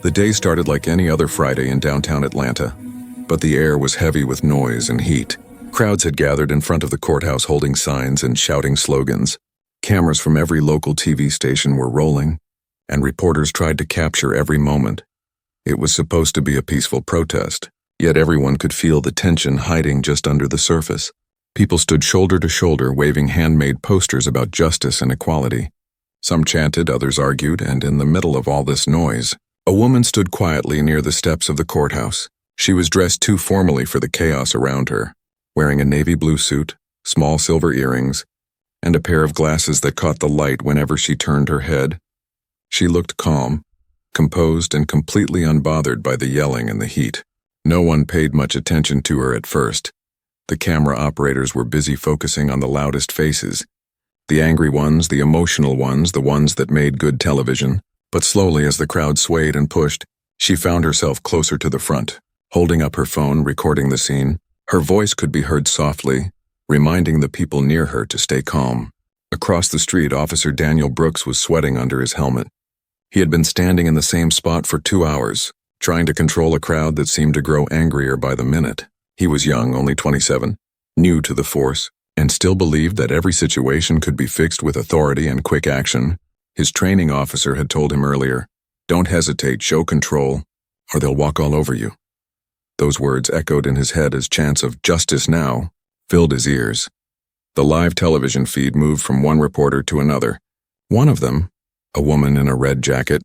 The day started like any other Friday in downtown Atlanta, but the air was heavy with noise and heat. Crowds had gathered in front of the courthouse holding signs and shouting slogans. Cameras from every local TV station were rolling, and reporters tried to capture every moment. It was supposed to be a peaceful protest, yet everyone could feel the tension hiding just under the surface. People stood shoulder to shoulder waving handmade posters about justice and equality. Some chanted, others argued, and in the middle of all this noise, a woman stood quietly near the steps of the courthouse. She was dressed too formally for the chaos around her, wearing a navy blue suit, small silver earrings, and a pair of glasses that caught the light whenever she turned her head. She looked calm, composed, and completely unbothered by the yelling and the heat. No one paid much attention to her at first. The camera operators were busy focusing on the loudest faces, the angry ones, the emotional ones, the ones that made good television. But slowly, as the crowd swayed and pushed, she found herself closer to the front, holding up her phone, recording the scene. Her voice could be heard softly, reminding the people near her to stay calm. Across the street, Officer Daniel Brooks was sweating under his helmet. He had been standing in the same spot for 2 hours, trying to control a crowd that seemed to grow angrier by the minute. He was young, only 27, new to the force, and still believed that every situation could be fixed with authority and quick action. His training officer had told him earlier, "Don't hesitate, show control, or they'll walk all over you." Those words echoed in his head as chants of "justice now" filled his ears. The live television feed moved from one reporter to another. One of them, a woman in a red jacket,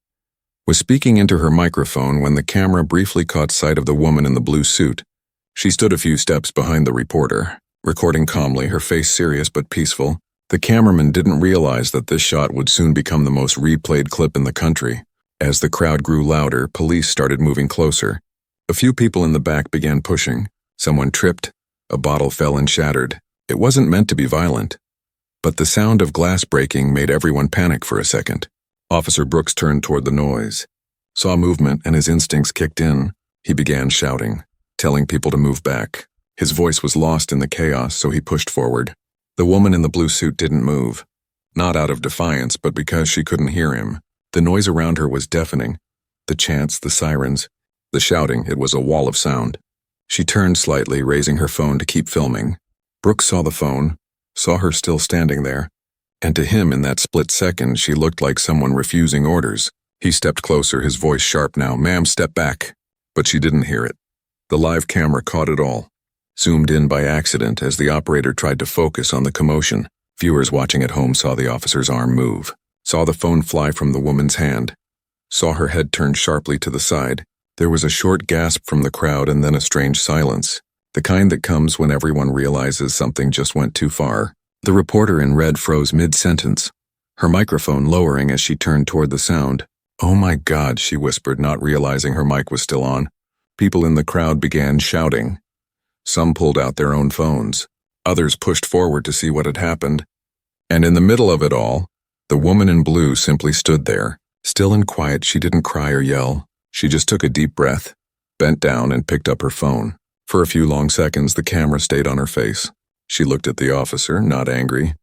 was speaking into her microphone when the camera briefly caught sight of the woman in the blue suit. She stood a few steps behind the reporter, recording calmly, her face serious but peaceful. The cameraman didn't realize that this shot would soon become the most replayed clip in the country. As the crowd grew louder, police started moving closer. A few people in the back began pushing. Someone tripped. A bottle fell and shattered. It wasn't meant to be violent, but the sound of glass breaking made everyone panic for a second. Officer Brooks turned toward the noise, saw movement, and his instincts kicked in. He began shouting, telling people to move back. His voice was lost in the chaos, so he pushed forward. The woman in the blue suit didn't move, not out of defiance, but because she couldn't hear him. The noise around her was deafening. The chants, the sirens, the shouting, it was a wall of sound. She turned slightly, raising her phone to keep filming. Brooks saw the phone, saw her still standing there, and to him in that split second she looked like someone refusing orders. He stepped closer, his voice sharp now, "Ma'am, step back." But she didn't hear it. The live camera caught it all, zoomed in by accident as the operator tried to focus on the commotion. Viewers watching at home saw the officer's arm move, saw the phone fly from the woman's hand, saw her head turn sharply to the side. There was a short gasp from the crowd and then a strange silence, the kind that comes when everyone realizes something just went too far. The reporter in red froze mid-sentence, her microphone lowering as she turned toward the sound. "Oh my God," she whispered, not realizing her mic was still on. People in the crowd began shouting. Some pulled out their own phones. Others pushed forward to see what had happened. And in the middle of it all, the woman in blue simply stood there. Still and quiet, she didn't cry or yell. She just took a deep breath, bent down, and picked up her phone. For a few long seconds, the camera stayed on her face. She looked at the officer, not angry,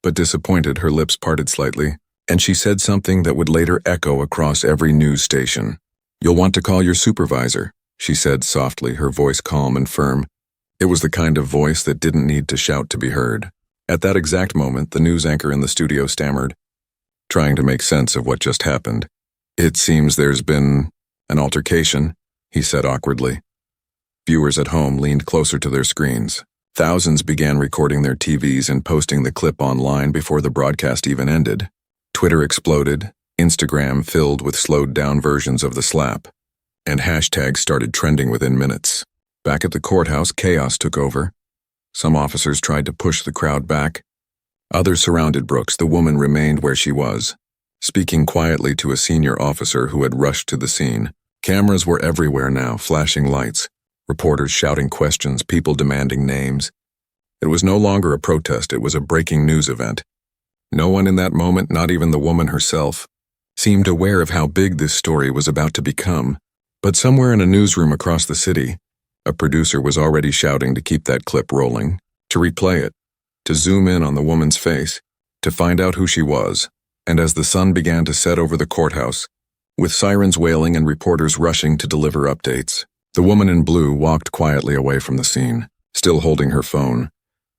but disappointed. Her lips parted slightly, and she said something that would later echo across every news station. "You'll want to call your supervisor," she said softly, her voice calm and firm. It was the kind of voice that didn't need to shout to be heard. At that exact moment, the news anchor in the studio stammered, trying to make sense of what just happened. "It seems there's been an altercation," he said awkwardly. Viewers at home leaned closer to their screens. Thousands began recording their TVs and posting the clip online before the broadcast even ended. Twitter exploded, Instagram filled with slowed-down versions of the slap, and hashtags started trending within minutes. Back at the courthouse, chaos took over. Some officers tried to push the crowd back. Others surrounded Brooks. The woman remained where she was, speaking quietly to a senior officer who had rushed to the scene. Cameras were everywhere now, flashing lights, reporters shouting questions, people demanding names. It was no longer a protest, it was a breaking news event. No one in that moment, not even the woman herself, seemed aware of how big this story was about to become. But somewhere in a newsroom across the city, a producer was already shouting to keep that clip rolling, to replay it, to zoom in on the woman's face, to find out who she was. And as the sun began to set over the courthouse, with sirens wailing and reporters rushing to deliver updates. The woman in blue walked quietly away from the scene, still holding her phone,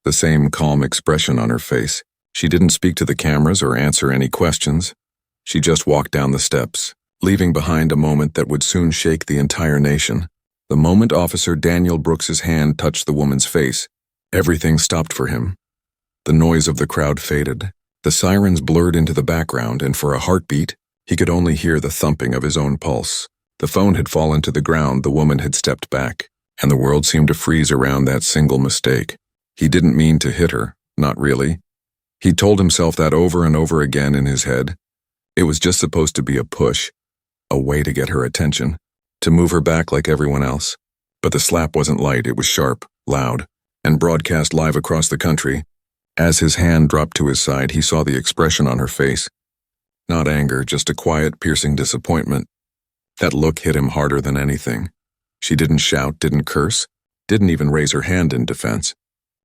the same calm expression on her face. She didn't speak to the cameras or answer any questions. She just walked down the steps, leaving behind a moment that would soon shake the entire nation. The moment Officer Daniel Brooks's hand touched the woman's face, everything stopped for him. The noise of the crowd faded. The sirens blurred into the background, and for a heartbeat, he could only hear the thumping of his own pulse. The phone had fallen to the ground, the woman had stepped back, and the world seemed to freeze around that single mistake. He didn't mean to hit her, not really. He told himself that over and over again in his head. It was just supposed to be a push, a way to get her attention, to move her back like everyone else. But the slap wasn't light, it was sharp, loud, and broadcast live across the country. As his hand dropped to his side, he saw the expression on her face. Not anger, just a quiet, piercing disappointment. That look hit him harder than anything. She didn't shout, didn't curse, didn't even raise her hand in defense.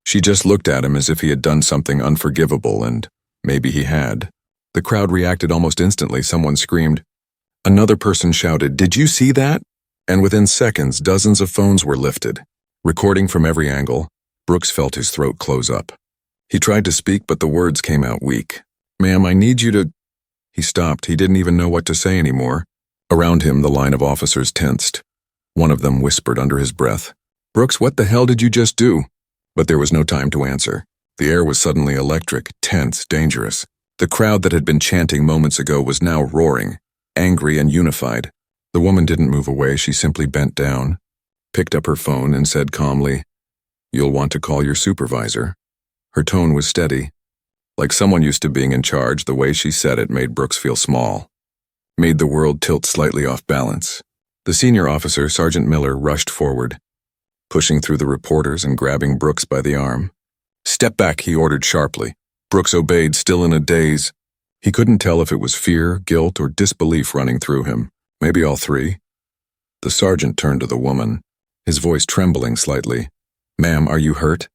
She just looked at him as if he had done something unforgivable, and maybe he had. The crowd reacted almost instantly. Someone screamed. Another person shouted, "Did you see that?" And within seconds, dozens of phones were lifted. Recording from every angle, Brooks felt his throat close up. He tried to speak, but the words came out weak. "Ma'am, I need you to—" He stopped. He didn't even know what to say anymore. Around him, the line of officers tensed. One of them whispered under his breath, "Brooks, what the hell did you just do?" But there was no time to answer. The air was suddenly electric, tense, dangerous. The crowd that had been chanting moments ago was now roaring, angry and unified. The woman didn't move away. She simply bent down, picked up her phone, and said calmly, "You'll want to call your supervisor." Her tone was steady. Like someone used to being in charge, the way she said it made Brooks feel small, made the world tilt slightly off balance. The senior officer, Sergeant Miller, rushed forward, pushing through the reporters and grabbing Brooks by the arm. "Step back," he ordered sharply. Brooks obeyed, still in a daze. He couldn't tell if it was fear, guilt, or disbelief running through him. Maybe all three. The sergeant turned to the woman, his voice trembling slightly. "Ma'am, are you hurt?"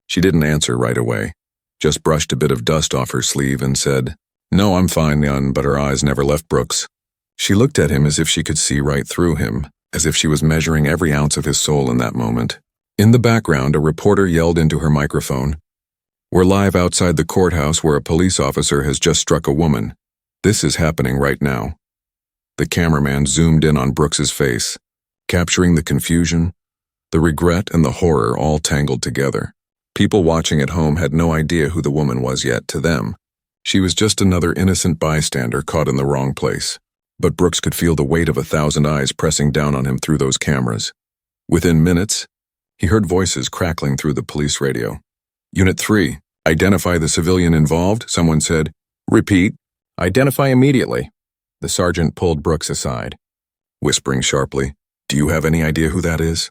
She didn't answer right away, just brushed a bit of dust off her sleeve and said, "No, I'm fine, but her eyes never left Brooks." She looked at him as if she could see right through him, as if she was measuring every ounce of his soul in that moment. In the background, a reporter yelled into her microphone, "We're live outside the courthouse where a police officer has just struck a woman. This is happening right now." The cameraman zoomed in on Brooks's face, capturing the confusion, the regret, and the horror all tangled together. People watching at home had no idea who the woman was yet. To them, she was just another innocent bystander caught in the wrong place. But Brooks could feel the weight of 1,000 eyes pressing down on him through those cameras. Within minutes, he heard voices crackling through the police radio. "Unit 3, identify the civilian involved," someone said. "Repeat, identify immediately." The sergeant pulled Brooks aside, whispering sharply, "Do you have any idea who that is?"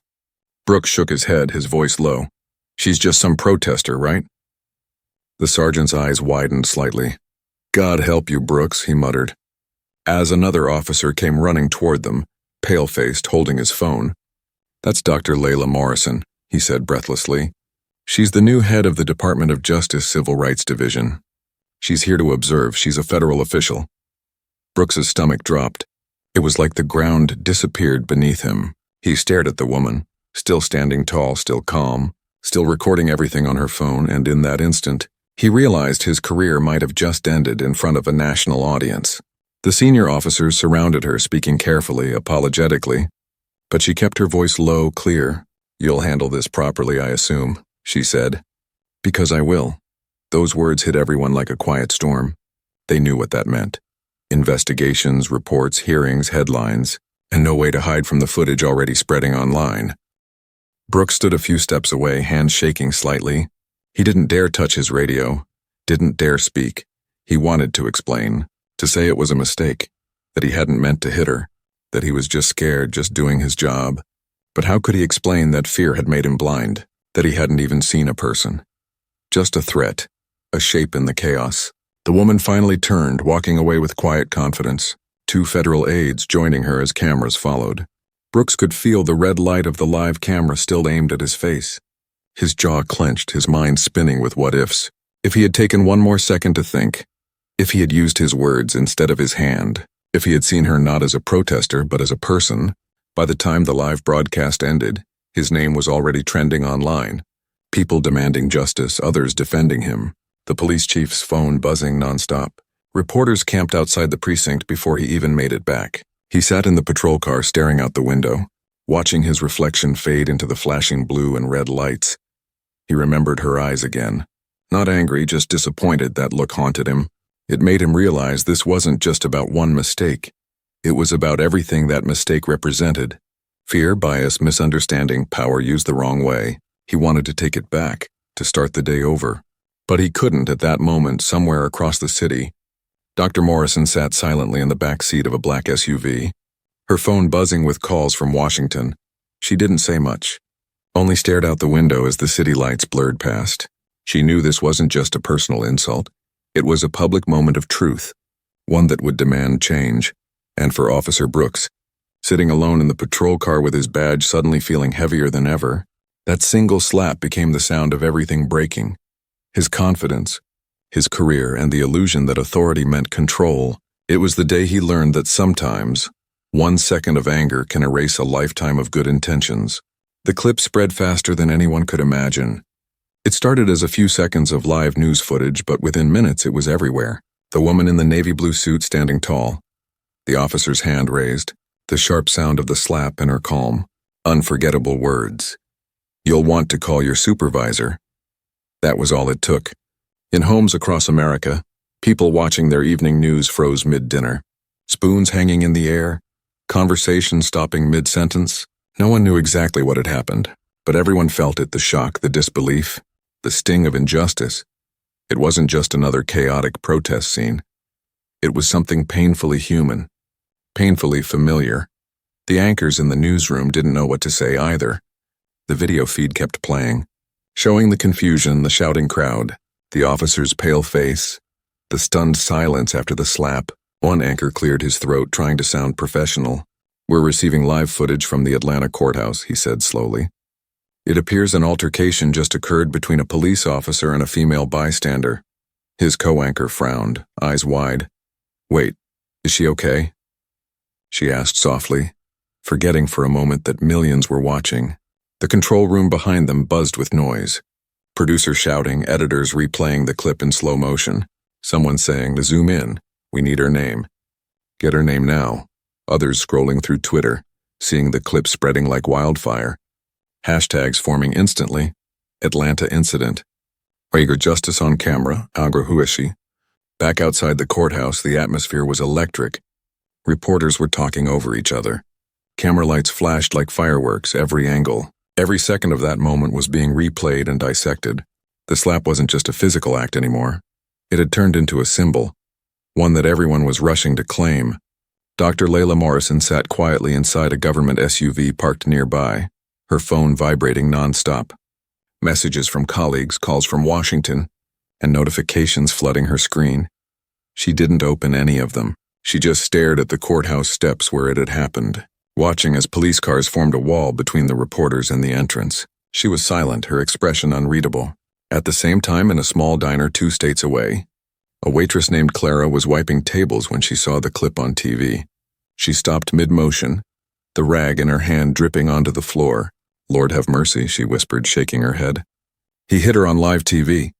Brooks shook his head, his voice low. "She's just some protester, right?" The sergeant's eyes widened slightly. "God help you, Brooks," he muttered, as another officer came running toward them, pale-faced, holding his phone. "That's Dr. Layla Morrison," he said breathlessly. "She's the new head of the Department of Justice Civil Rights Division. She's here to observe. She's a federal official." Brooks's stomach dropped. It was like the ground disappeared beneath him. He stared at the woman, still standing tall, still calm, still recording everything on her phone, and in that instant, he realized his career might have just ended in front of a national audience. The senior officers surrounded her, speaking carefully, apologetically, but she kept her voice low, clear. "You'll handle this properly, I assume," she said. "Because I will." Those words hit everyone like a quiet storm. They knew what that meant. Investigations, reports, hearings, headlines, and no way to hide from the footage already spreading online. Brooks stood a few steps away, hands shaking slightly. He didn't dare touch his radio, didn't dare speak. He wanted to explain, to say it was a mistake, that he hadn't meant to hit her, that he was just scared, just doing his job. But how could he explain that fear had made him blind, that he hadn't even seen a person? Just a threat, a shape in the chaos. The woman finally turned, walking away with quiet confidence, 2 federal aides joining her as cameras followed. Brooks could feel the red light of the live camera still aimed at his face. His jaw clenched, his mind spinning with what-ifs. If he had taken one more second to think, if he had used his words instead of his hand, If he had seen her not as a protester but as a person, by the time the live broadcast ended, his name was already trending online. People demanding justice, others defending him, the police chief's phone buzzing nonstop. Reporters camped outside the precinct before he even made it back. He sat in the patrol car staring out the window, watching his reflection fade into the flashing blue and red lights. He remembered her eyes again. Not angry, just disappointed. That look haunted him. It made him realize this wasn't just about one mistake. It was about everything that mistake represented. Fear, bias, misunderstanding, power used the wrong way. He wanted to take it back, to start the day over. But he couldn't at that moment. Somewhere across the city, Dr. Morrison sat silently in the back seat of a black SUV, her phone buzzing with calls from Washington. She didn't say much, only stared out the window as the city lights blurred past. She knew this wasn't just a personal insult. It was a public moment of truth, one that would demand change. And for Officer Brooks, sitting alone in the patrol car with his badge suddenly feeling heavier than ever, that single slap became the sound of everything breaking. His confidence, his career, and the illusion that authority meant control. It was the day he learned that sometimes 1 second of anger can erase a lifetime of good intentions. The clip spread faster than anyone could imagine. It started as a few seconds of live news footage, but within minutes it was everywhere. The woman in the navy blue suit standing tall, the officer's hand raised, the sharp sound of the slap in her calm, unforgettable words. "You'll want to call your supervisor." That was all it took. In homes across America, people watching their evening news froze mid-dinner, spoons hanging in the air, conversation stopping mid-sentence. No one knew exactly what had happened, but everyone felt it, the shock, the disbelief, the sting of injustice. It wasn't just another chaotic protest scene. It was something painfully human, painfully familiar. The anchors in the newsroom didn't know what to say either. The video feed kept playing, showing the confusion, the shouting crowd, the officer's pale face, the stunned silence after the slap. One anchor cleared his throat, trying to sound professional. "We're receiving live footage from the Atlanta courthouse," he said slowly. "It appears an altercation just occurred between a police officer and a female bystander." His co-anchor frowned, eyes wide. "Wait, is she okay?" she asked softly, forgetting for a moment that millions were watching. The control room behind them buzzed with noise. Producers shouting, editors replaying the clip in slow motion. Someone saying, "To zoom in, we need her name. Get her name now." Others scrolling through Twitter, seeing the clip spreading like wildfire. Hashtags forming instantly. Atlanta incident. Uyghur justice on camera, Agra Huishi. Back outside the courthouse, the atmosphere was electric. Reporters were talking over each other. Camera lights flashed like fireworks, every angle. Every second of that moment was being replayed and dissected. The slap wasn't just a physical act anymore. It had turned into a symbol, one that everyone was rushing to claim. Dr. Layla Morrison sat quietly inside a government SUV parked nearby, her phone vibrating nonstop. Messages from colleagues, calls from Washington, and notifications flooding her screen. She didn't open any of them. She just stared at the courthouse steps where it had happened, watching as police cars formed a wall between the reporters and the entrance. She was silent, her expression unreadable. At the same time, in a small diner 2 states away, a waitress named Clara was wiping tables when she saw the clip on TV. She stopped mid-motion, the rag in her hand dripping onto the floor. "Lord have mercy," she whispered, shaking her head. "He hit her on live TV,"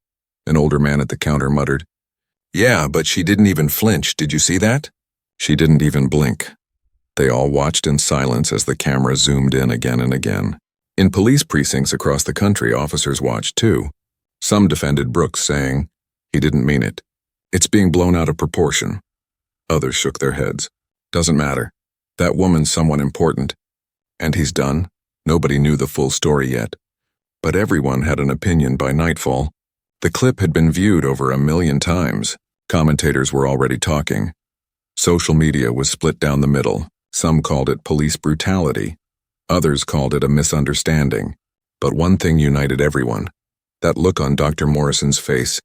an older man at the counter muttered. "Yeah, but she didn't even flinch. Did you see that?" "She didn't even blink." They all watched in silence as the camera zoomed in again and again. In police precincts across the country, officers watched too. Some defended Brooks, saying, "He didn't mean it. It's being blown out of proportion." Others shook their heads. "Doesn't matter. That woman's someone important. And he's done." Nobody knew the full story yet. But everyone had an opinion by nightfall. The clip had been viewed over 1 million times. Commentators were already talking. Social media was split down the middle. Some called it police brutality. Others called it a misunderstanding. But one thing united everyone. That look on Dr. Morrison's face.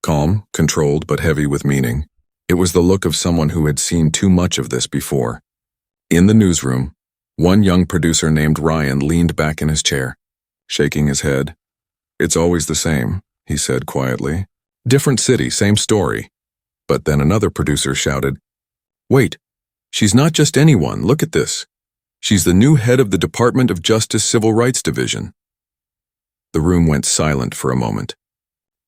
Calm, controlled, but heavy with meaning. It was the look of someone who had seen too much of this before. In the newsroom, one young producer named Ryan leaned back in his chair, shaking his head. "It's always the same," he said quietly. "Different city, same story." But then another producer shouted, "Wait, She's not just anyone, look at this. She's the new head of the Department of Justice Civil Rights Division. The room went silent for a moment.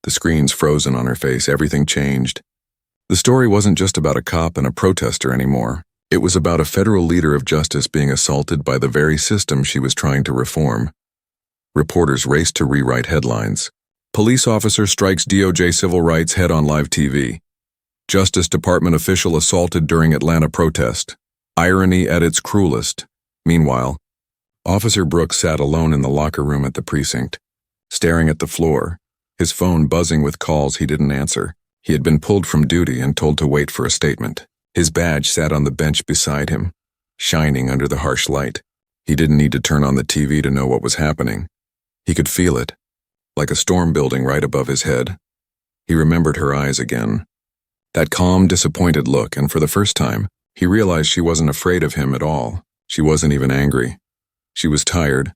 The screens frozen on her face, everything changed. The story wasn't just about a cop and a protester anymore. It was about a federal leader of justice being assaulted by the very system she was trying to reform. Reporters raced to rewrite headlines. Police officer strikes DOJ civil rights head on live TV. Justice Department official assaulted during Atlanta protest. Irony at its cruelest. Meanwhile, Officer Brooks sat alone in the locker room at the precinct, staring at the floor, his phone buzzing with calls he didn't answer. He had been pulled from duty and told to wait for a statement. His badge sat on the bench beside him, shining under the harsh light. He didn't need to turn on the TV to know what was happening. He could feel it, like a storm building right above his head. He remembered her eyes again. That calm, disappointed look, and for the first time, he realized she wasn't afraid of him at all. She wasn't even angry. She was tired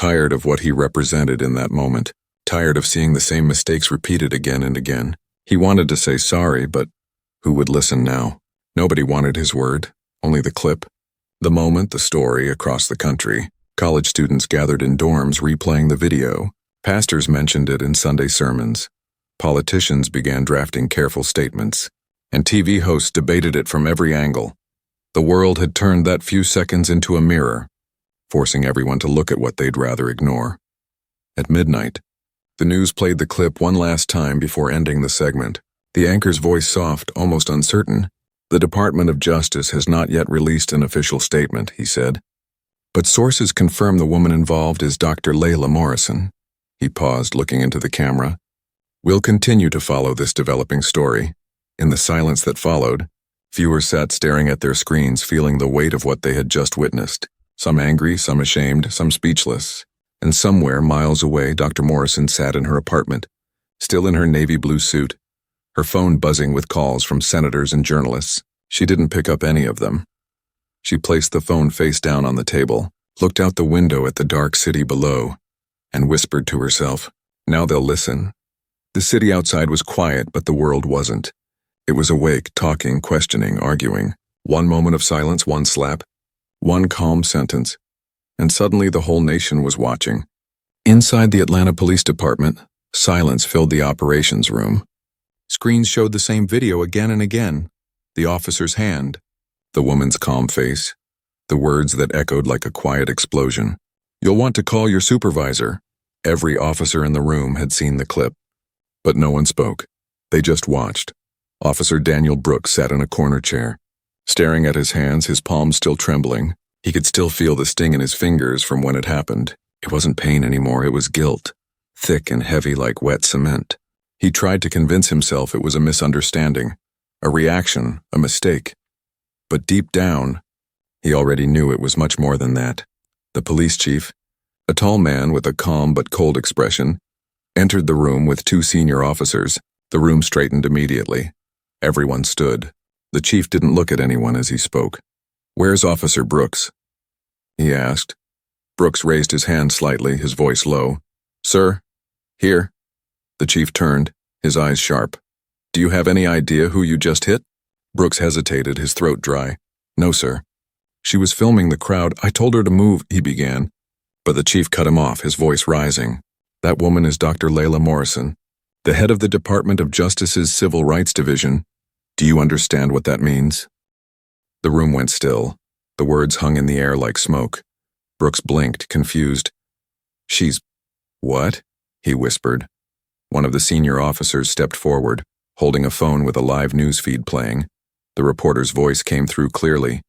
of what he represented in that moment, tired of seeing the same mistakes repeated again and again. He wanted to say sorry, but who would listen now? Nobody wanted his word, only the clip. The moment, the story, across the country. College students gathered in dorms replaying the video. Pastors mentioned it in Sunday sermons. Politicians began drafting careful statements, and TV hosts debated it from every angle. The world had turned that few seconds into a mirror, forcing everyone to look at what they'd rather ignore. At midnight, the news played the clip one last time before ending the segment. The anchor's voice soft, almost uncertain. The Department of Justice has not yet released an official statement, he said. But sources confirm the woman involved is Dr. Layla Morrison. He paused, looking into the camera. We'll continue to follow this developing story. In the silence that followed, viewers sat staring at their screens, feeling the weight of what they had just witnessed. Some angry, some ashamed, some speechless. And somewhere, miles away, Dr. Morrison sat in her apartment, still in her navy blue suit, her phone buzzing with calls from senators and journalists. She didn't pick up any of them. She placed the phone face down on the table, looked out the window at the dark city below, and whispered to herself, now they'll listen. The city outside was quiet, but the world wasn't. It was awake, talking, questioning, arguing. One moment of silence, one slap, one calm sentence, and suddenly the whole nation was watching. Inside the Atlanta Police Department, silence filled the operations room. Screens showed the same video again and again. The officer's hand, the woman's calm face, the words that echoed like a quiet explosion. You'll want to call your supervisor. Every officer in the room had seen the clip. But no one spoke. They just watched. Officer Daniel Brooks sat in a corner chair, staring at his hands, his palms still trembling. He could still feel the sting in his fingers from when it happened. It wasn't pain anymore, it was guilt, thick and heavy like wet cement. He tried to convince himself it was a misunderstanding, a reaction, a mistake. But deep down, he already knew it was much more than that. The police chief, a tall man with a calm but cold expression, entered the room with two senior officers. The room straightened immediately. Everyone stood. The chief didn't look at anyone as he spoke. "Where's Officer Brooks?" he asked. Brooks raised his hand slightly, his voice low. "Sir, here." The chief turned, his eyes sharp. "Do you have any idea who you just hit?" Brooks hesitated, his throat dry. "No, sir." "She was filming the crowd. I told her to move," he began. But the chief cut him off, his voice rising. "That woman is Dr. Layla Morrison, the head of the Department of Justice's Civil Rights Division. Do you understand what that means?" The room went still. The words hung in the air like smoke. Brooks blinked, confused. "She's... what?" he whispered. One of the senior officers stepped forward, holding a phone with a live news feed playing. The reporter's voice came through clearly.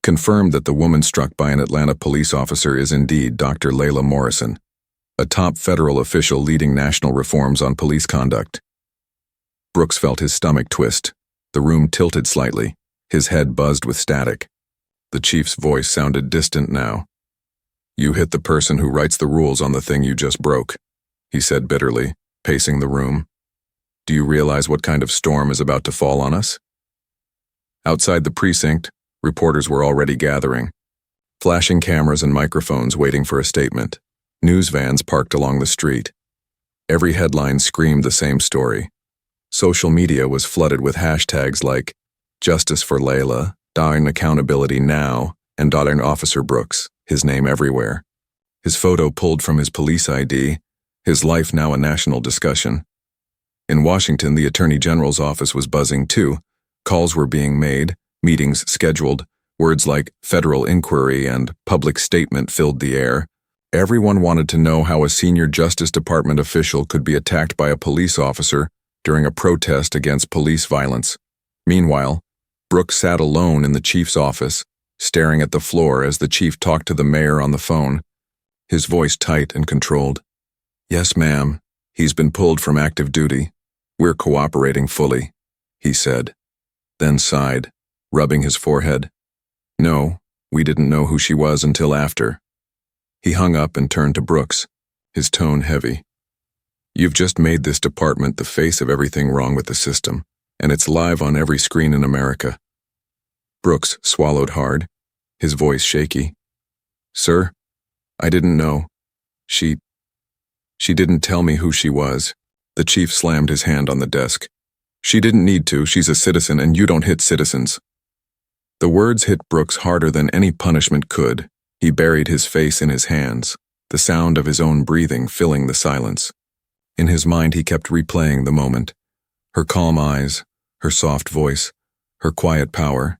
"Confirmed that the woman struck by an Atlanta police officer is indeed Dr. Layla Morrison, a top federal official leading national reforms on police conduct." Brooks felt his stomach twist. The room tilted slightly. His head buzzed with static. The chief's voice sounded distant now. "You hit the person who writes the rules on the thing you just broke," he said bitterly, pacing the room. "Do you realize what kind of storm is about to fall on us?" Outside the precinct, reporters were already gathering, flashing cameras and microphones waiting for a statement. News vans parked along the street. Every headline screamed the same story. Social media was flooded with hashtags like "Justice for Layla," Darn accountability now, and darn Officer Brooks, his name everywhere. His photo pulled from his police ID, his life now a national discussion. In Washington, the Attorney General's office was buzzing too. Calls were being made, meetings scheduled, words like federal inquiry and public statement filled the air. Everyone wanted to know how a senior Justice Department official could be attacked by a police officer during a protest against police violence. Meanwhile, Brooks sat alone in the chief's office, staring at the floor as the chief talked to the mayor on the phone, his voice tight and controlled. "Yes, ma'am. He's been pulled from active duty. We're cooperating fully," he said, then sighed, rubbing his forehead. "No, we didn't know who she was until after." He hung up and turned to Brooks, his tone heavy. "You've just made this department the face of everything wrong with the system, and it's live on every screen in America." Brooks swallowed hard, his voice shaky. "Sir, I didn't know. She didn't tell me who she was." The chief slammed his hand on the desk. "She didn't need to. She's a citizen, and you don't hit citizens." The words hit Brooks harder than any punishment could. He buried his face in his hands, the sound of his own breathing filling the silence. In his mind he kept replaying the moment. Her calm eyes, her soft voice, her quiet power.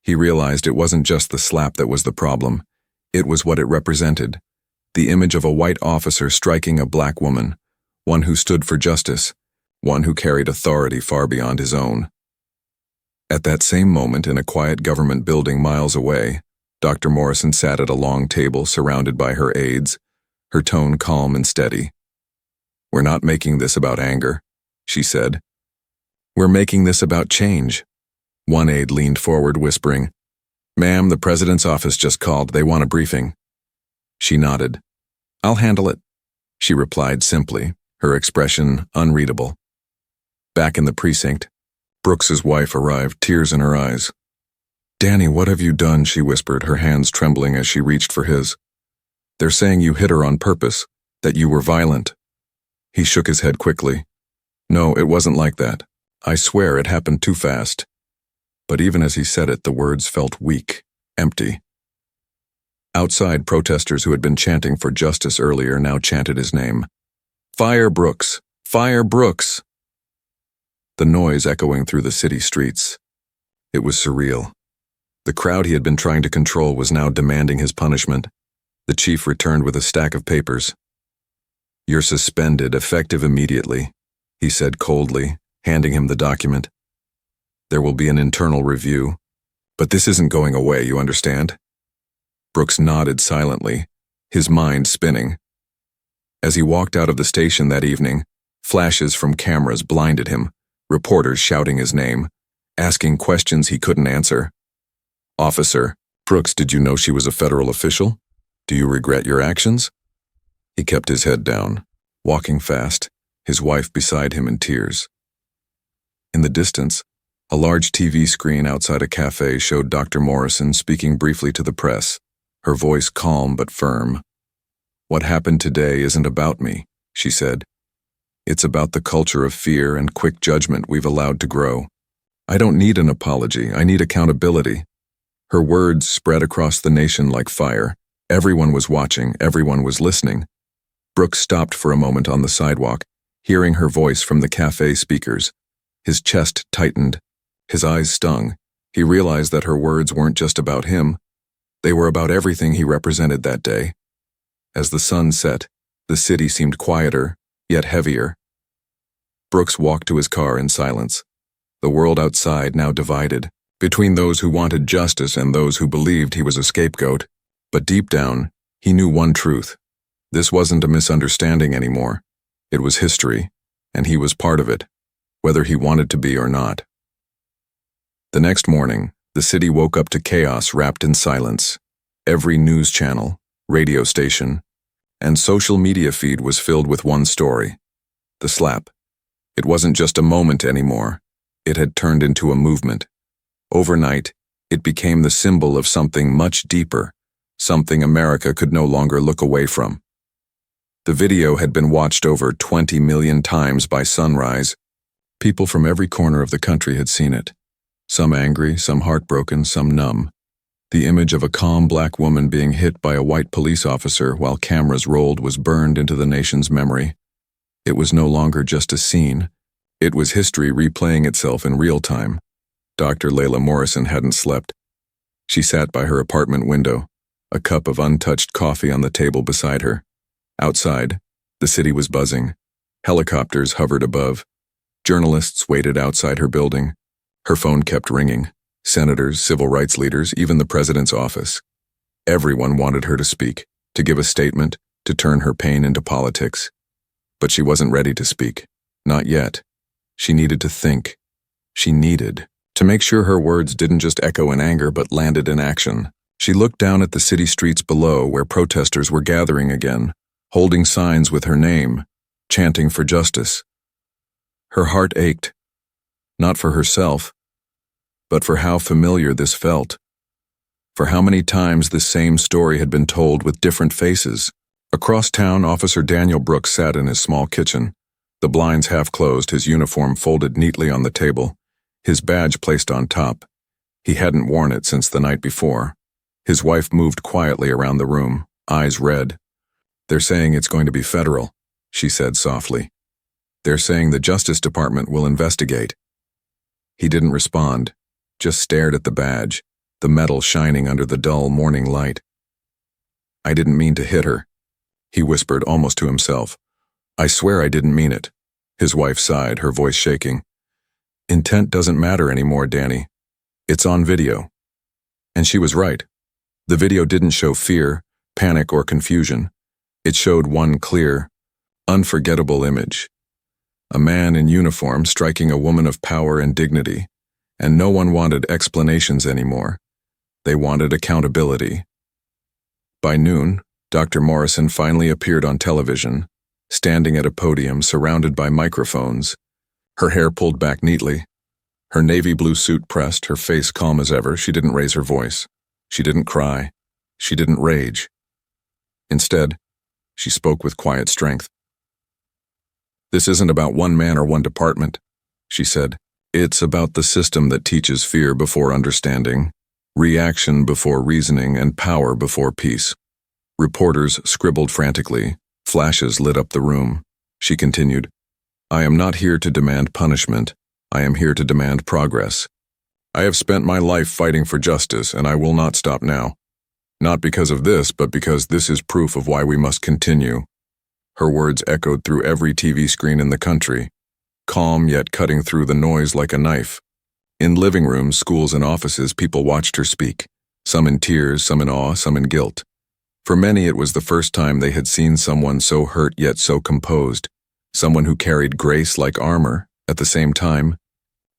He realized it wasn't just the slap that was the problem. It was what it represented. The image of a white officer striking a black woman, one who stood for justice, one who carried authority far beyond his own. At that same moment, in a quiet government building miles away, Dr. Morrison sat at a long table surrounded by her aides, her tone calm and steady. "We're not making this about anger," she said. "We're making this about change." One aide leaned forward, whispering, "Ma'am, the president's office just called. They want a briefing." She nodded. "I'll handle it," she replied simply, her expression unreadable. Back in the precinct, Brooks's wife arrived, tears in her eyes. "Danny, what have you done?" she whispered, her hands trembling as she reached for his. "They're saying you hit her on purpose, that you were violent." He shook his head quickly. "No, it wasn't like that. I swear it happened too fast." But even as he said it, the words felt weak, empty. Outside, protesters who had been chanting for justice earlier now chanted his name. "Fire Brooks! Fire Brooks!" The noise echoing through the city streets. It was surreal. The crowd he had been trying to control was now demanding his punishment. The chief returned with a stack of papers. "You're suspended, effective immediately," he said coldly, handing him the document. "There will be an internal review. But this isn't going away, you understand?" Brooks nodded silently, his mind spinning. As he walked out of the station that evening, flashes from cameras blinded him, reporters shouting his name, asking questions he couldn't answer. "Officer, Brooks, did you know she was a federal official? Do you regret your actions?" He kept his head down, walking fast, his wife beside him in tears. In the distance, a large TV screen outside a cafe showed Dr. Morrison speaking briefly to the press, her voice calm but firm. "What happened today isn't about me," she said. "It's about the culture of fear and quick judgment we've allowed to grow. I don't need an apology, I need accountability." Her words spread across the nation like fire. Everyone was watching, everyone was listening. Brooks stopped for a moment on the sidewalk, hearing her voice from the cafe speakers. His chest tightened, his eyes stung. He realized that her words weren't just about him. They were about everything he represented that day. As the sun set, the city seemed quieter, yet heavier. Brooks walked to his car in silence. The world outside now divided, between those who wanted justice and those who believed he was a scapegoat. But deep down, he knew one truth. This wasn't a misunderstanding anymore. It was history, and he was part of it, whether he wanted to be or not. The next morning, the city woke up to chaos wrapped in silence. Every news channel, radio station, and social media feed was filled with one story: the slap. It wasn't just a moment anymore. It had turned into a movement. Overnight, it became the symbol of something much deeper, something America could no longer look away from. The video had been watched over 20 million times by sunrise. People from every corner of the country had seen it. Some angry, some heartbroken, some numb. The image of a calm black woman being hit by a white police officer while cameras rolled was burned into the nation's memory. It was no longer just a scene. It was history replaying itself in real time. Dr. Layla Morrison hadn't slept. She sat by her apartment window, a cup of untouched coffee on the table beside her. Outside, the city was buzzing. Helicopters hovered above. Journalists waited outside her building. Her phone kept ringing. Senators, civil rights leaders, even the president's office. Everyone wanted her to speak, to give a statement, to turn her pain into politics. But she wasn't ready to speak. Not yet. She needed to think. She needed to make sure her words didn't just echo in anger but landed in action. She looked down at the city streets below where protesters were gathering again, holding signs with her name, chanting for justice. Her heart ached, not for herself, but for how familiar this felt, for how many times this same story had been told with different faces. Across town, Officer Daniel Brooks sat in his small kitchen, the blinds half closed, his uniform folded neatly on the table, his badge placed on top. He hadn't worn it since the night before. His wife moved quietly around the room, eyes red. "They're saying it's going to be federal," she said softly. "They're saying the Justice Department will investigate." He didn't respond, just stared at the badge, the metal shining under the dull morning light. "I didn't mean to hit her," he whispered almost to himself. "I swear I didn't mean it." His wife sighed, her voice shaking. "Intent doesn't matter anymore, Danny. It's on video." And she was right. The video didn't show fear, panic, or confusion. It showed one clear, unforgettable image. A man in uniform striking a woman of power and dignity. And no one wanted explanations anymore. They wanted accountability. By noon, Dr. Morrison finally appeared on television, standing at a podium surrounded by microphones, her hair pulled back neatly, her navy blue suit pressed, her face calm as ever. She didn't raise her voice. She didn't cry. She didn't rage. Instead, she spoke with quiet strength. "This isn't about one man or one department," she said. "It's about the system that teaches fear before understanding, reaction before reasoning, and power before peace." Reporters scribbled frantically. Flashes lit up the room. She continued, "I am not here to demand punishment. I am here to demand progress. I have spent my life fighting for justice, and I will not stop now. Not because of this, but because this is proof of why we must continue." Her words echoed through every TV screen in the country, calm yet cutting through the noise like a knife. In living rooms, schools, and offices, people watched her speak, some in tears, some in awe, some in guilt. For many, it was the first time they had seen someone so hurt yet so composed, someone who carried grace like armor. At the same time,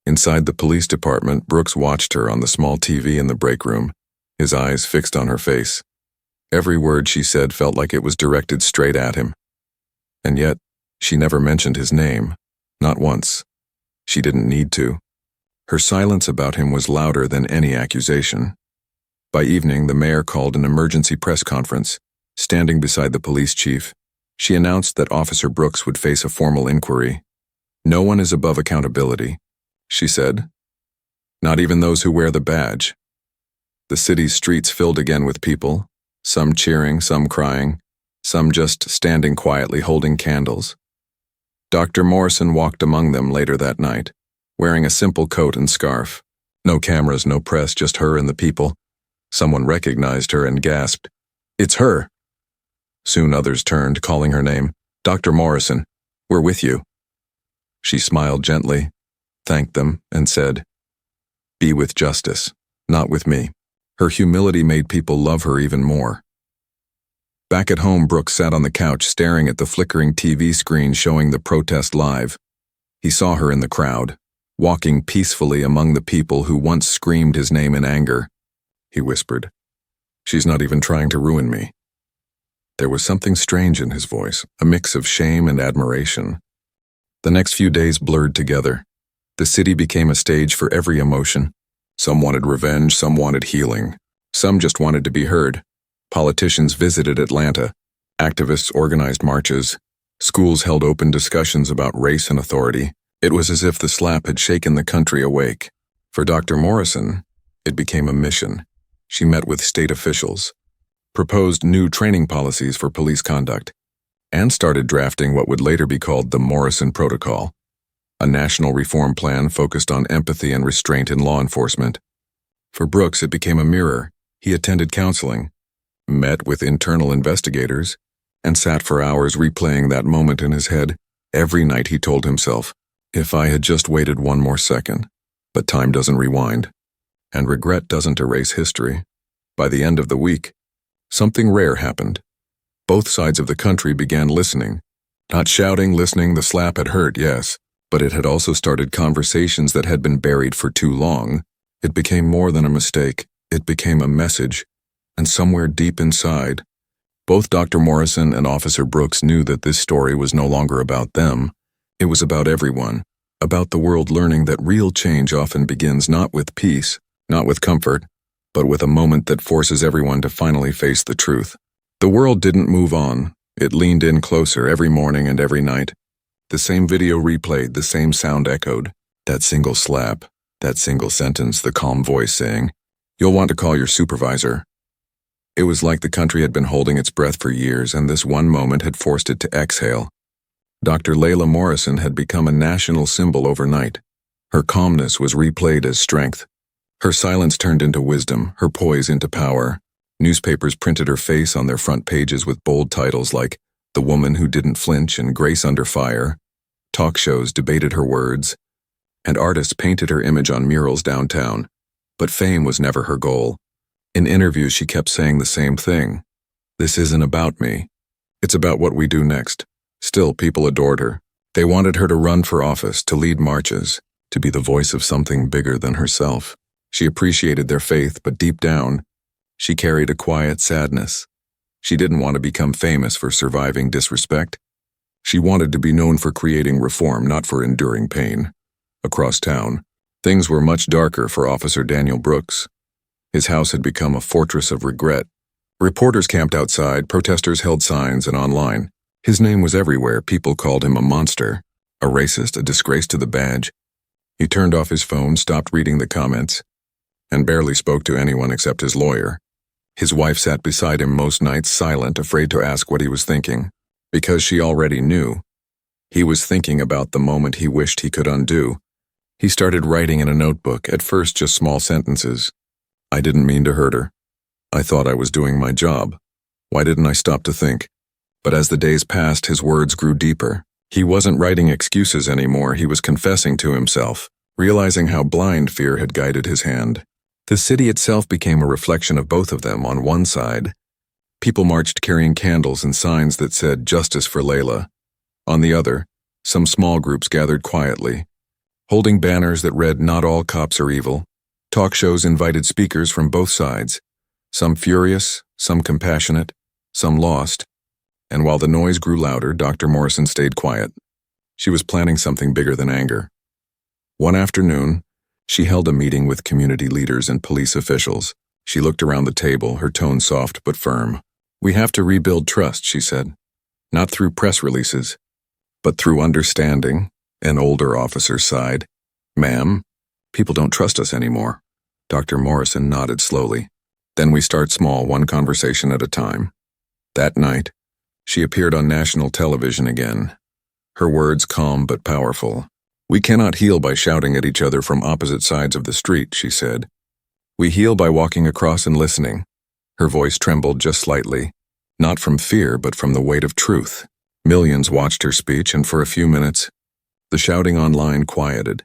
inside the police department, Brooks watched her on the small TV in the break room, his eyes fixed on her face. Every word she said felt like it was directed straight at him. And yet, she never mentioned his name, not once. She didn't need to. Her silence about him was louder than any accusation. By evening, the mayor called an emergency press conference. Standing beside the police chief, she announced that Officer Brooks would face a formal inquiry. "No one is above accountability," she said. "Not even those who wear the badge." The city's streets filled again with people, some cheering, some crying, some just standing quietly holding candles. Dr. Morrison walked among them later that night, wearing a simple coat and scarf. No cameras, no press, just her and the people. Someone recognized her and gasped, "It's her!" Soon others turned, calling her name. "Dr. Morrison, we're with you." She smiled gently, thanked them, and said, "Be with justice, not with me." Her humility made people love her even more. Back at home, Brooks sat on the couch staring at the flickering TV screen showing the protest live. He saw her in the crowd, walking peacefully among the people who once screamed his name in anger. He whispered, "She's not even trying to ruin me." There was something strange in his voice, a mix of shame and admiration. The next few days blurred together. The city became a stage for every emotion. Some wanted revenge, some wanted healing. Some just wanted to be heard. Politicians visited Atlanta. Activists organized marches. Schools held open discussions about race and authority. It was as if the slap had shaken the country awake. For Dr. Morrison, it became a mission. She met with state officials, proposed new training policies for police conduct, and started drafting what would later be called the Morrison Protocol, a national reform plan focused on empathy and restraint in law enforcement. For Brooks, it became a mirror. He attended counseling, met with internal investigators, and sat for hours replaying that moment in his head. Every night he told himself, if I had just waited one more second. But time doesn't rewind, and regret doesn't erase history. By the end of the week, something rare happened. Both sides of the country began listening. Not shouting, listening. The slap had hurt, yes, but it had also started conversations that had been buried for too long. It became more than a mistake. It became a message, and somewhere deep inside, both Dr. Morrison and Officer Brooks knew that this story was no longer about them. It was about everyone, about the world learning that real change often begins not with peace, not with comfort, but with a moment that forces everyone to finally face the truth. The world didn't move on. It leaned in closer every morning and every night. The same video replayed, the same sound echoed. That single slap, that single sentence, the calm voice saying, "You'll want to call your supervisor." It was like the country had been holding its breath for years, and this one moment had forced it to exhale. Dr. Layla Morrison had become a national symbol overnight. Her calmness was replayed as strength. Her silence turned into wisdom, her poise into power. Newspapers printed her face on their front pages with bold titles like "The Woman Who Didn't Flinch" and "Grace Under Fire." Talk shows debated her words, and artists painted her image on murals downtown. But fame was never her goal. In interviews, she kept saying the same thing. "This isn't about me. It's about what we do next." Still, people adored her. They wanted her to run for office, to lead marches, to be the voice of something bigger than herself. She appreciated their faith, but deep down, she carried a quiet sadness. She didn't want to become famous for surviving disrespect. She wanted to be known for creating reform, not for enduring pain. Across town, things were much darker for Officer Daniel Brooks. His house had become a fortress of regret. Reporters camped outside, protesters held signs, and online. His name was everywhere. People called him a monster, a racist, a disgrace to the badge. He turned off his phone, stopped reading the comments, and barely spoke to anyone except his lawyer. His wife sat beside him most nights, silent, afraid to ask what he was thinking, because she already knew. He was thinking about the moment he wished he could undo. He started writing in a notebook, at first just small sentences. "I didn't mean to hurt her. I thought I was doing my job. Why didn't I stop to think?" But as the days passed, his words grew deeper. He wasn't writing excuses anymore. He was confessing to himself, realizing how blind fear had guided his hand. The city itself became a reflection of both of them. On one side, people marched carrying candles and signs that said "Justice for Layla." On the other, some small groups gathered quietly, holding banners that read "Not all cops are evil." Talk shows invited speakers from both sides, some furious, some compassionate, some lost. And while the noise grew louder, Dr. Morrison stayed quiet. She was planning something bigger than anger. One afternoon, she held a meeting with community leaders and police officials. She looked around the table, her tone soft but firm. "We have to rebuild trust," she said. "Not through press releases, but through understanding." An older officer sighed. "Ma'am, people don't trust us anymore." Dr. Morrison nodded slowly. "Then we start small, one conversation at a time." That night, she appeared on national television again. Her words calm but powerful. "We cannot heal by shouting at each other from opposite sides of the street," she said. "We heal by walking across and listening." Her voice trembled just slightly, not from fear but from the weight of truth. Millions watched her speech, and for a few minutes, the shouting online quieted.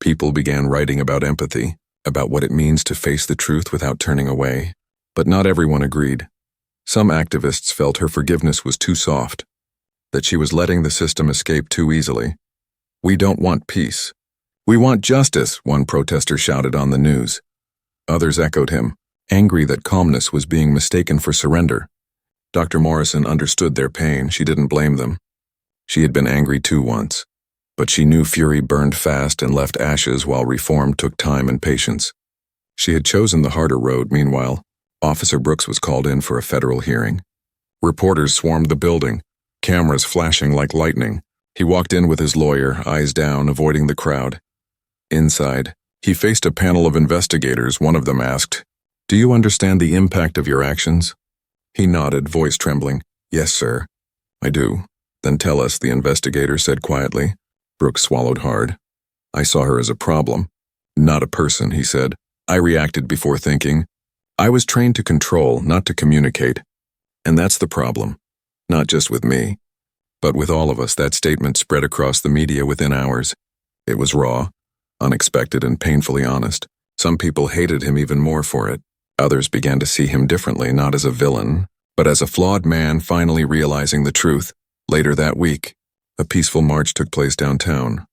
People began writing about empathy, about what it means to face the truth without turning away. But not everyone agreed. Some activists felt her forgiveness was too soft, that she was letting the system escape too easily. "We don't want peace. We want justice," one protester shouted on the news. Others echoed him, angry that calmness was being mistaken for surrender. Dr. Morrison understood their pain. She didn't blame them. She had been angry too once, but she knew fury burned fast and left ashes while reform took time and patience. She had chosen the harder road. Meanwhile, Officer Brooks was called in for a federal hearing. Reporters swarmed the building, cameras flashing like lightning. He walked in with his lawyer, eyes down, avoiding the crowd. Inside, He faced a panel of investigators. One of them asked, "Do you understand the impact of your actions?" He nodded, voice trembling. "Yes, sir. I do." "Then tell us," the investigator said quietly. Brooks swallowed hard. "I saw her as a problem, not a person," he said. "I reacted before thinking. I was trained to control, not to communicate. And that's the problem. Not just with me, but with all of us." That statement spread across the media within hours. It was raw, unexpected, and painfully honest. Some people hated him even more for it. Others began to see him differently, not as a villain, but as a flawed man finally realizing the truth. Later that week, a peaceful march took place downtown.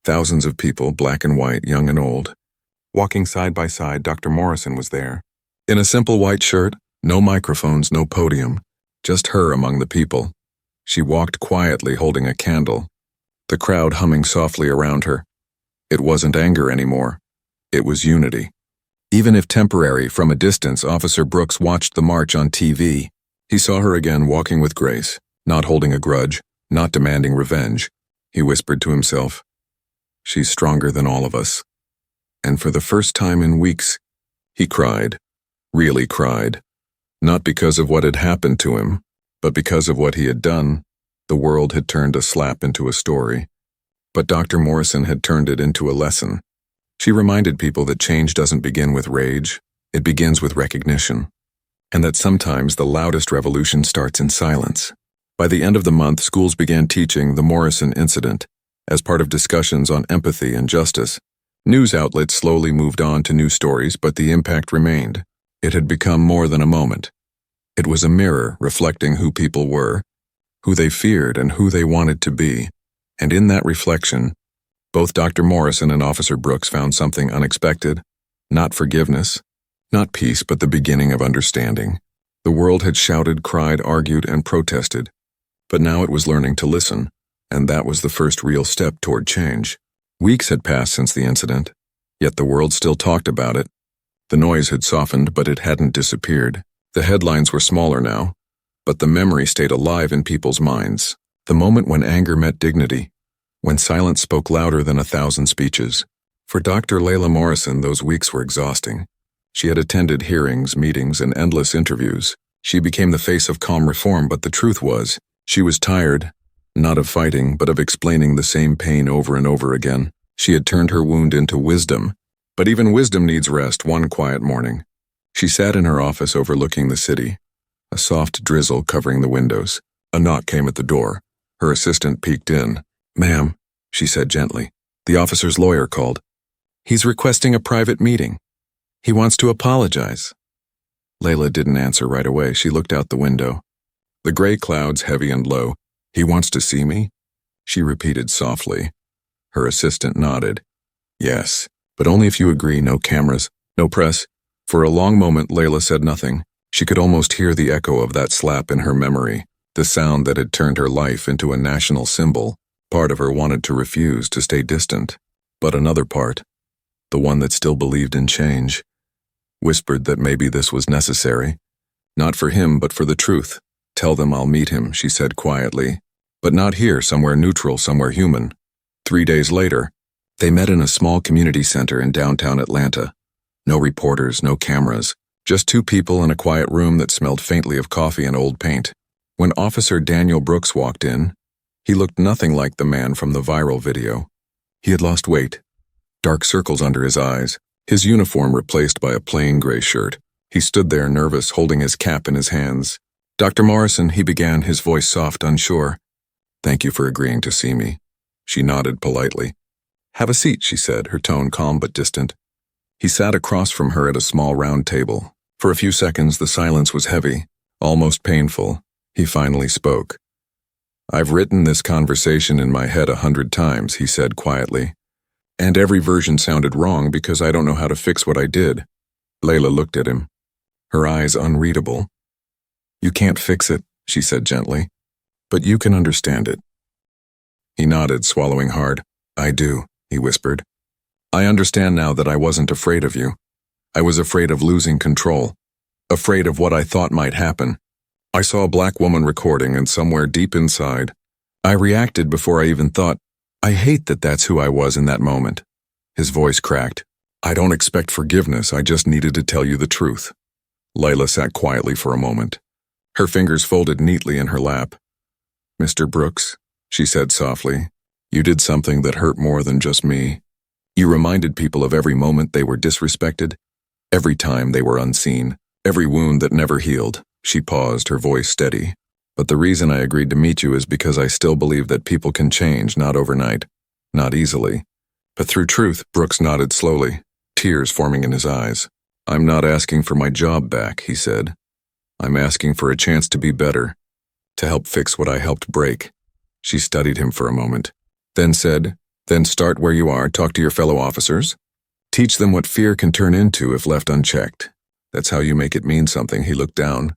Thousands of people, black and white, young and old. Walking side by side, Dr. Morrison was there. In a simple white shirt, no microphones, no podium, just her among the people. She walked quietly, holding a candle, the crowd humming softly around her. It wasn't anger anymore. It was unity. Even if temporary, from a distance, Officer Brooks watched the march on TV. He saw her again, walking with grace, not holding a grudge, not demanding revenge. He whispered to himself, "She's stronger than all of us." And for the first time in weeks, he cried, really cried. Not because of what had happened to him, but because of what he had done. The world had turned a slap into a story, but Dr. Morrison had turned it into a lesson. She reminded people that change doesn't begin with rage, it begins with recognition, and that sometimes the loudest revolution starts in silence. By the end of the month, schools began teaching the Morrison incident as part of discussions on empathy and justice. News outlets slowly moved on to new stories, but the impact remained. It had become more than a moment. It was a mirror reflecting who people were, who they feared, and who they wanted to be. And in that reflection, both Dr. Morrison and Officer Brooks found something unexpected. Not forgiveness, not peace, but the beginning of understanding. The world had shouted, cried, argued, and protested, but now it was learning to listen, and that was the first real step toward change. Weeks had passed since the incident, yet the world still talked about it. The noise had softened, but it hadn't disappeared. The headlines were smaller now, but the memory stayed alive in people's minds. The moment when anger met dignity, when silence spoke louder than 1,000 speeches. For Dr. Layla Morrison, those weeks were exhausting. She had attended hearings, meetings, and endless interviews. She became the face of calm reform, but the truth was, she was tired, not of fighting, but of explaining the same pain over and over again. She had turned her wound into wisdom. But even wisdom needs rest. One quiet morning, she sat in her office overlooking the city, a soft drizzle covering the windows. A knock came at the door. Her assistant peeked in. "Ma'am," she said gently, "the officer's lawyer called. He's requesting a private meeting. He wants to apologize." Layla didn't answer right away. She looked out the window. The gray clouds heavy and low. "He wants to see me?" she repeated softly. Her assistant nodded. "Yes. But only if you agree, no cameras, no press." For a long moment, Layla said nothing. She could almost hear the echo of that slap in her memory, the sound that had turned her life into a national symbol. Part of her wanted to refuse, to stay distant. But another part, the one that still believed in change, whispered that maybe this was necessary. Not for him, but for the truth. "Tell them I'll meet him," she said quietly. "But not here, somewhere neutral, somewhere human." 3 days later, they met in a small community center in downtown Atlanta. No reporters, no cameras, just two people in a quiet room that smelled faintly of coffee and old paint. When Officer Daniel Brooks walked in, he looked nothing like the man from the viral video. He had lost weight, dark circles under his eyes, his uniform replaced by a plain gray shirt. He stood there nervous, holding his cap in his hands. "Dr. Morrison," he began, his voice soft, unsure. "Thank you for agreeing to see me." She nodded politely. "Have a seat," she said, her tone calm but distant. He sat across from her at a small round table. For a few seconds the silence was heavy, almost painful. He finally spoke. "I've written this conversation in my head 100 times, he said quietly. "And every version sounded wrong because I don't know how to fix what I did." Layla looked at him, her eyes unreadable. "You can't fix it," she said gently, "but you can understand it." He nodded, swallowing hard. "I do," he whispered. "I understand now that I wasn't afraid of you. I was afraid of losing control, afraid of what I thought might happen. I saw a black woman recording, and somewhere deep inside, I reacted before I even thought. I hate that that's who I was in that moment." His voice cracked. I don't expect forgiveness, I just needed to tell you the truth. Layla sat quietly for a moment, her fingers folded neatly in her lap. Mr. Brooks, she said softly, you did something that hurt more than just me. You reminded people of every moment they were disrespected, every time they were unseen, every wound that never healed. She paused, her voice steady. But the reason I agreed to meet you is because I still believe that people can change, not overnight, not easily. But through truth, Brooks nodded slowly, tears forming in his eyes. I'm not asking for my job back, he said. I'm asking for a chance to be better, to help fix what I helped break. She studied him for a moment, then said, then start where you are, talk to your fellow officers. Teach them what fear can turn into if left unchecked. That's how you make it mean something. He looked down.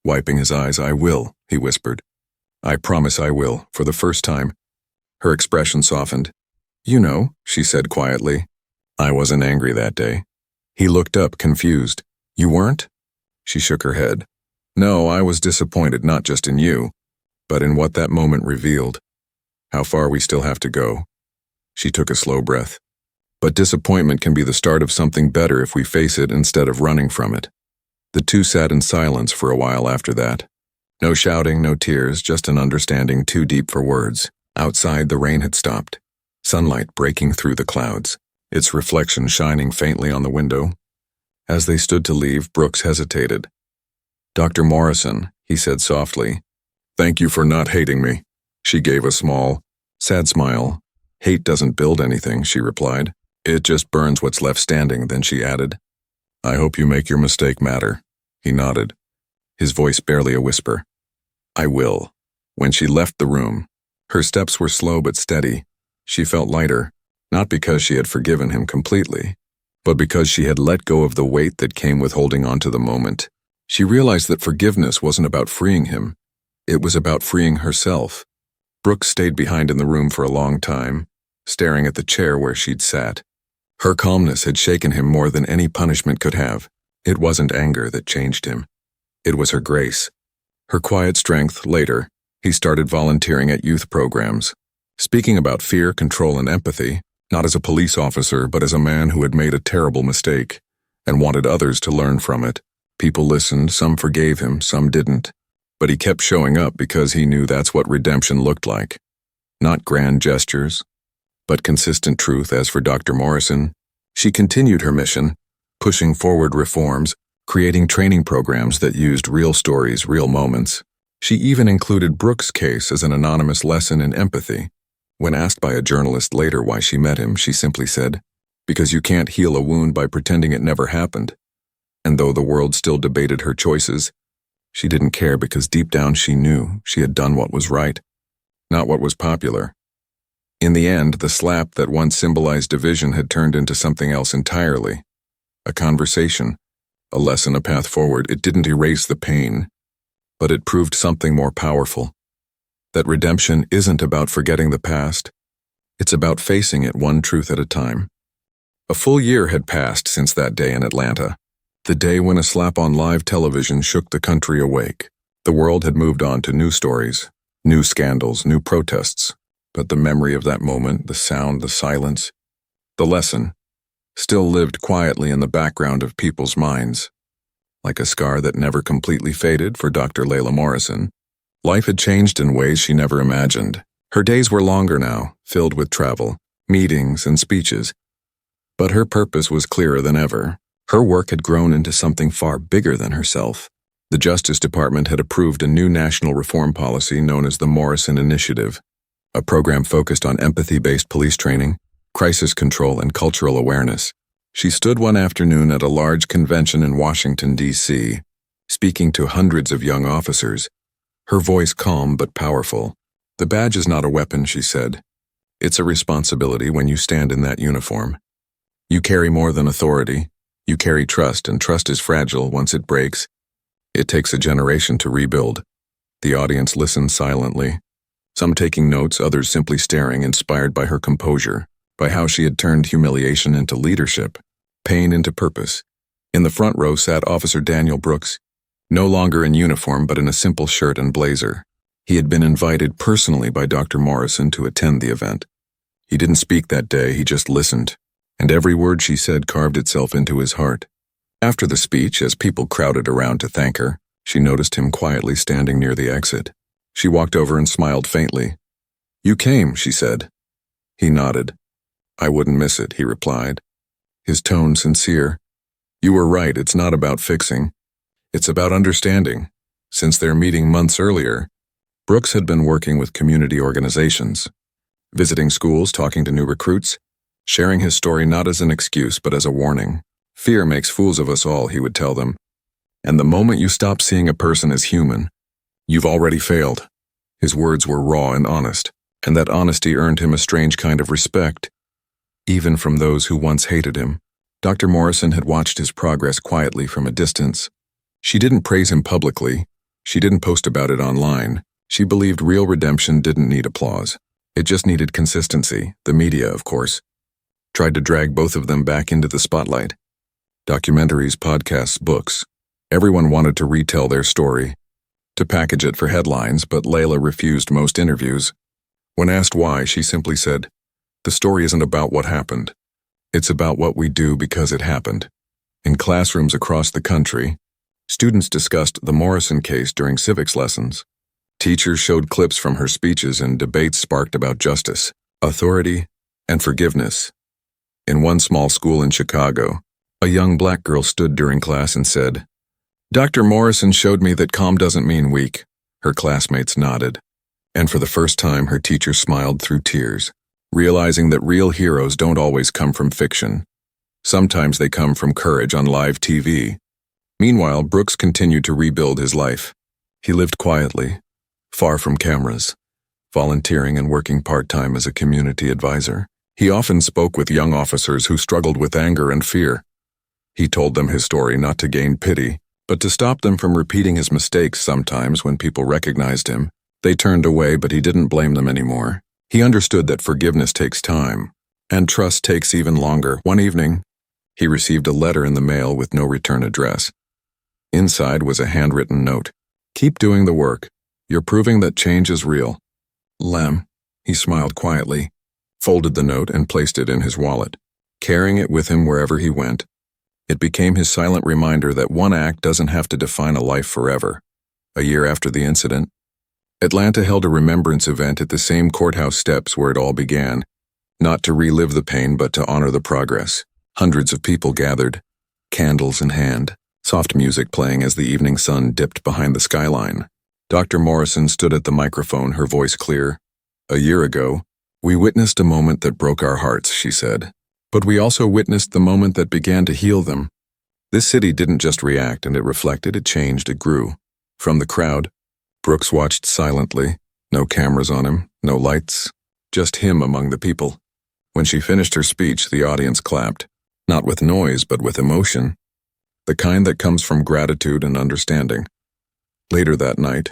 Wiping his eyes, I will, he whispered. I promise I will, for the first time. Her expression softened. You know, she said quietly. I wasn't angry that day. He looked up, confused. You weren't? She shook her head. No, I was disappointed not just in you, but in what that moment revealed. How far we still have to go. She took a slow breath. But disappointment can be the start of something better if we face it instead of running from it. The two sat in silence for a while after that. No shouting, no tears, just an understanding too deep for words. Outside, the rain had stopped. Sunlight breaking through the clouds, its reflection shining faintly on the window. As they stood to leave, Brooks hesitated. Dr. Morrison, he said softly, thank you for not hating me. She gave a small, sad smile. Hate doesn't build anything, she replied. It just burns what's left standing, then she added. I hope you make your mistake matter. He nodded, his voice barely a whisper. I will. When she left the room, her steps were slow but steady. She felt lighter, not because she had forgiven him completely, but because she had let go of the weight that came with holding on to the moment. She realized that forgiveness wasn't about freeing him. It was about freeing herself. Brooks stayed behind in the room for a long time, staring at the chair where she'd sat. Her calmness had shaken him more than any punishment could have. It wasn't anger that changed him. It was her grace. Her quiet strength. Later, he started volunteering at youth programs, speaking about fear, control, and empathy, not as a police officer, but as a man who had made a terrible mistake and wanted others to learn from it. People listened, some forgave him, some didn't. But he kept showing up because he knew that's what redemption looked like. Not grand gestures, but consistent truth. As for Dr. Morrison, she continued her mission, pushing forward reforms, creating training programs that used real stories, real moments. She even included Brooks' case as an anonymous lesson in empathy. When asked by a journalist later why she met him, she simply said, because you can't heal a wound by pretending it never happened. And though the world still debated her choices, she didn't care because deep down she knew she had done what was right, not what was popular. In the end, the slap that once symbolized division had turned into something else entirely. A conversation, a lesson, a path forward. It didn't erase the pain, but it proved something more powerful. That redemption isn't about forgetting the past. It's about facing it one truth at a time. A full year had passed since that day in Atlanta. The day when a slap on live television shook the country awake. The world had moved on to new stories, new scandals, new protests. But the memory of that moment, the sound, the silence, the lesson, still lived quietly in the background of people's minds. Like a scar that never completely faded for Dr. Layla Morrison, life had changed in ways she never imagined. Her days were longer now, filled with travel, meetings, and speeches. But her purpose was clearer than ever. Her work had grown into something far bigger than herself. The Justice Department had approved a new national reform policy known as the Morrison Initiative, a program focused on empathy-based police training, crisis control, and cultural awareness. She stood one afternoon at a large convention in Washington, D.C., speaking to hundreds of young officers, her voice calm but powerful. The badge is not a weapon, she said. It's a responsibility when you stand in that uniform. You carry more than authority. You carry trust, and trust is fragile once it breaks. It takes a generation to rebuild. The audience listened silently, some taking notes, others simply staring, inspired by her composure, by how she had turned humiliation into leadership, pain into purpose. In the front row sat Officer Daniel Brooks, no longer in uniform but in a simple shirt and blazer. He had been invited personally by Dr. Morrison to attend the event. He didn't speak that day, he just listened. and every word she said carved itself into his heart. After the speech, as people crowded around to thank her, she noticed him quietly standing near the exit. She walked over and smiled faintly. "You came," she said. He nodded. "I wouldn't miss it," he replied, his tone sincere. "You were right, it's not about fixing. It's about understanding." Since their meeting months earlier, Brooks had been working with community organizations, visiting schools, talking to new recruits, sharing his story not as an excuse but as a warning. "Fear makes fools of us all," he would tell them. "And the moment you stop seeing a person as human, you've already failed." His words were raw and honest, and that honesty earned him a strange kind of respect, even from those who once hated him. Dr. Morrison had watched his progress quietly from a distance. She didn't praise him publicly. She didn't post about it online. She believed real redemption didn't need applause. It just needed consistency. The media, of course, tried to drag both of them back into the spotlight. Documentaries, podcasts, books. Everyone wanted to retell their story, to package it for headlines, but Layla refused most interviews. When asked why, she simply said, "The story isn't about what happened. It's about what we do because it happened." In classrooms across the country, students discussed the Morrison case during civics lessons. Teachers showed clips from her speeches and debates sparked about justice, authority, and forgiveness. In one small school in Chicago, a young black girl stood during class and said, "Dr. Morrison showed me that calm doesn't mean weak." Her classmates nodded, and for the first time her teacher smiled through tears, realizing that real heroes don't always come from fiction. Sometimes they come from courage on live TV. Meanwhile, Brooks continued to rebuild his life. He lived quietly, far from cameras, volunteering and working part-time as a community advisor. He often spoke with young officers who struggled with anger and fear. He told them his story not to gain pity, but to stop them from repeating his mistakes. Sometimes, when people recognized him, they turned away, but he didn't blame them anymore. He understood that forgiveness takes time, and trust takes even longer. One evening, he received a letter in the mail with no return address. Inside was a handwritten note. "Keep doing the work. You're proving that change is real. Lem." He smiled quietly, folded the note, and placed it in his wallet, carrying it with him wherever he went. It became his silent reminder that one act doesn't have to define a life forever. A year after the incident, Atlanta held a remembrance event at the same courthouse steps where it all began, not to relive the pain but to honor the progress. Hundreds of people gathered, candles in hand, soft music playing as the evening sun dipped behind the skyline. Dr. Morrison stood at the microphone, her voice clear. "A year ago, we witnessed a moment that broke our hearts," she said. "But we also witnessed the moment that began to heal them." This city didn't just react, and it reflected, it changed, it grew. From the crowd, Brooks watched silently. No cameras on him, no lights, just him among the people. When she finished her speech, the audience clapped, not with noise but with emotion, the kind that comes from gratitude and understanding. Later that night,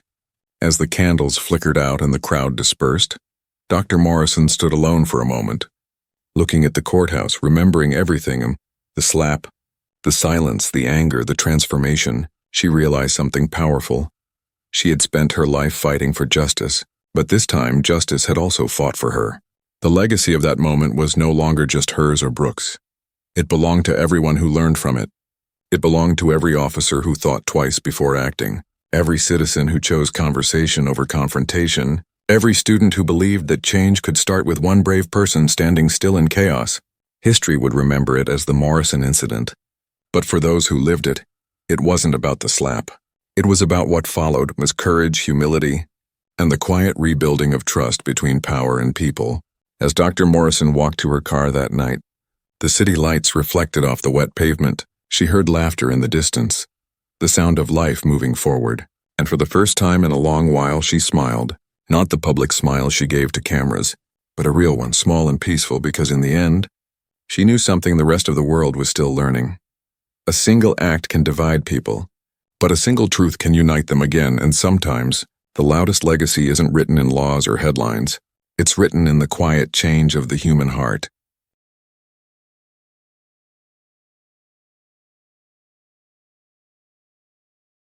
as the candles flickered out and the crowd dispersed, Dr. Morrison stood alone for a moment, looking at the courthouse, remembering everything, the slap, the silence, the anger, the transformation. She realized something powerful. She had spent her life fighting for justice, but this time justice had also fought for her. The legacy of that moment was no longer just hers or Brooks. It belonged to everyone who learned from it. It belonged to every officer who thought twice before acting, every citizen who chose conversation over confrontation, every student who believed that change could start with one brave person standing still in chaos. History would remember it as the Morrison incident. But for those who lived it, it wasn't about the slap. It was about what followed, was courage, humility, and the quiet rebuilding of trust between power and people. As Dr. Morrison walked to her car that night, the city lights reflected off the wet pavement. She heard laughter in the distance, the sound of life moving forward, and for the first time in a long while she smiled. Not the public smile she gave to cameras, but a real one, small and peaceful, because in the end, she knew something the rest of the world was still learning. A single act can divide people, but a single truth can unite them again, and sometimes, the loudest legacy isn't written in laws or headlines. It's written in the quiet change of the human heart.